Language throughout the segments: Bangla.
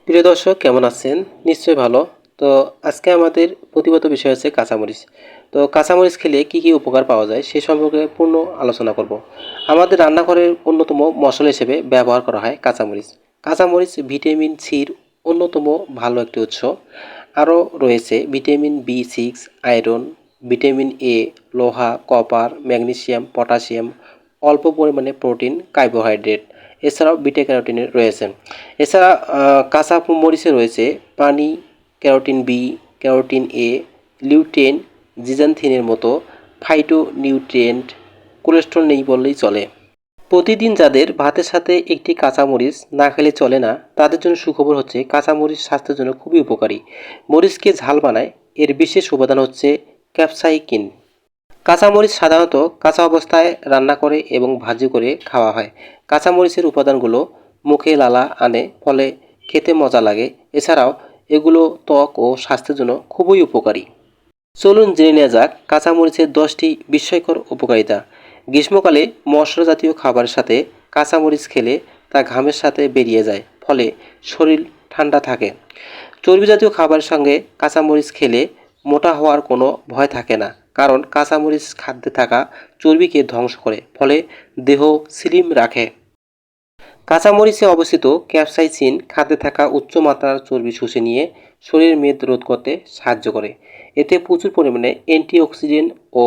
প্রিয় দর্শক কেমন আছেন? নিশ্চয়ই ভালো। তো আজকে আমাদের প্রতিপাদ্য বিষয় হচ্ছে কাঁচামরিচ। তো কাঁচামরিচ খেলে কী উপকার পাওয়া যায় সে সম্পর্কে পূর্ণ আলোচনা করব। আমাদের রান্নাঘরের অন্যতম মশলা হিসেবে ব্যবহার করা হয় কাঁচামরিচ। কাঁচামরিচ ভিটামিন সির অন্যতম ভালো একটি উৎস। আরও রয়েছে ভিটামিন বি6, আয়রন, ভিটামিন এ, লোহা, কপার, ম্যাগনেসিয়াম, পটাশিয়াম, অল্প পরিমাণে প্রোটিন, কার্বোহাইড্রেট। এছাড়াও বিটা ক্যারোটিন রয়েছে। এছাড়া কাঁচা মরিচে রয়েছে পানি, ক্যারোটিন বি, ক্যারোটিন এ, লিউটেন, জিজানথিনের মতো ফাইটো নিউট্রিয়েন্ট। কোলেস্ট্রল নেই বললেই চলে। প্রতিদিন যাদের ভাতের সাথে একটি কাঁচামরিচ না খেলে চলে না, তাদের জন্য সুখবর হচ্ছে কাঁচামরিচ স্বাস্থ্যের জন্য খুবই উপকারী। মরিচকে ঝাল বানায় এর বিশেষ উপাদান হচ্ছে ক্যাপসাইকিন। কাঁচামরিচ সাধারণত কাঁচা অবস্থায় রান্না করে এবং ভাজি করে খাওয়া হয়। কাঁচামরিচের উপাদানগুলো মুখে লালা আনে, ফলে খেতে মজা লাগে। এছাড়াও এগুলো ত্বক ও স্বাস্থ্যের জন্য খুবই উপকারী। চলুন জেনে নেওয়া যাক কাঁচামরিচের 10টি বিস্ময়কর উপকারিতা। গ্রীষ্মকালে মশলা জাতীয় খাবারের সাথে কাঁচামরিচ খেলে তা ঘামের সাথে বেরিয়ে যায়, ফলে শরীর ঠান্ডা থাকে। চর্বি জাতীয় খাবারের সঙ্গে কাঁচামরিচ খেলে মোটা হওয়ার কোনো ভয় থাকে না, কারণ কাঁচামরিচ খাদ্যে থাকা চর্বিকে ধ্বংস করে, ফলে দেহ স্লিম রাখে। কাঁচামরিচে অবস্থিত ক্যাপসাইসিন খাদ্যে থাকা উচ্চ মাত্রার চর্বি শুষে নিয়ে শরীরের মেদ রোধ করতে সাহায্য করে। এতে প্রচুর পরিমাণে অ্যান্টিঅক্সিডেন্ট ও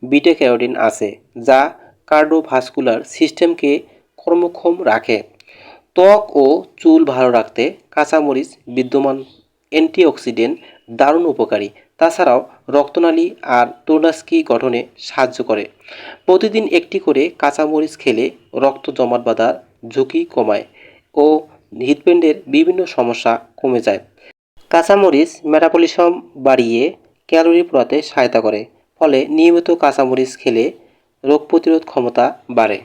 বিটা ক্যারোটিন আছে, যা কার্ডিওভাস্কুলার সিস্টেমকে কর্মক্ষম রাখে। ত্বক ও চুল ভালো রাখতে কাঁচামরিচ বিদ্যমান অ্যান্টিঅক্সিডেন্ট দারুণ উপকারী। তাছাড়াও রক্তনালী আর তরুণাস্থি গঠনে সাহায্য করে। প্রতিদিন একটি করে কাঁচামরিচ খেলে রক্ত জমাট বাঁধার ঝুঁকি কমায় ও হৃৎপিণ্ডের বিভিন্ন সমস্যা কমে যায়। কাঁচামরিচ মেটাবলিজম বাড়িয়ে ক্যালোরি পোড়াতে সহায়তা করে, ফলে নিয়মিত কাঁচামরিচ খেলে রোগ প্রতিরোধ ক্ষমতা বাড়ে।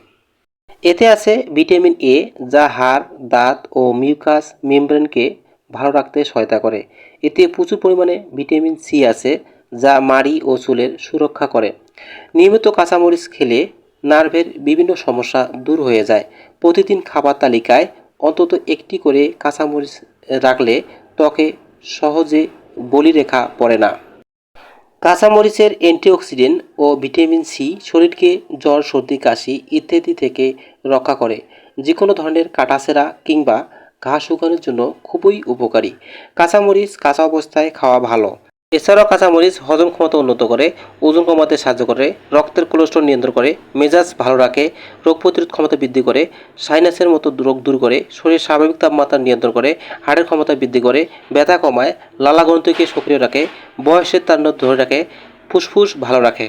এতে আছে ভিটামিন এ, যা হাড়, দাঁত ও মিউকাস মেমব্রেনকে ভালো রাখতে সহায়তা করে। এতে প্রচুর পরিমাণে ভিটামিন সি আছে, যা মাড়ি ও চুলের সুরক্ষা করে। নিয়মিত কাঁচামরিচ খেলে নার্ভের বিভিন্ন সমস্যা দূর হয়ে যায়। প্রতিদিন খাবার তালিকায় অন্তত একটি করে কাঁচামরিচ রাখলে ত্বকে সহজে বলিরেখা পড়ে না। কাঁচামরিচের অ্যান্টিঅক্সিডেন্ট ও ভিটামিন সি শরীরকে জ্বর, সর্দি, কাশি ইত্যাদি থেকে রক্ষা করে। যে কোনো ধরনের কাটাছেঁড়া কিংবা ঘা শুকানোর জন্য খুবই উপকারী। কাঁচামরিচ কাঁচা অবস্থায় খাওয়া ভালো। এছাড়াও কাঁচামরিচ হজম ক্ষমতা উন্নত করে, ওজন কমাতে সাহায্য করে, রক্তের কোলেস্ট্রল নিয়ন্ত্রণ করে, মেজাজ ভালো রাখে, রোগ প্রতিরোধ ক্ষমতা বৃদ্ধি করে, সাইনাসের মতো রোগ দূর করে, শরীরের স্বাভাবিক তাপমাত্রা নিয়ন্ত্রণ করে, হাড়ের ক্ষমতা বৃদ্ধি করে, ব্যথা কমায়, লালা গ্রন্থিকে সক্রিয় রাখে, বয়সের তারুণ্য ধরে রাখে, ফুসফুস ভালো রাখে।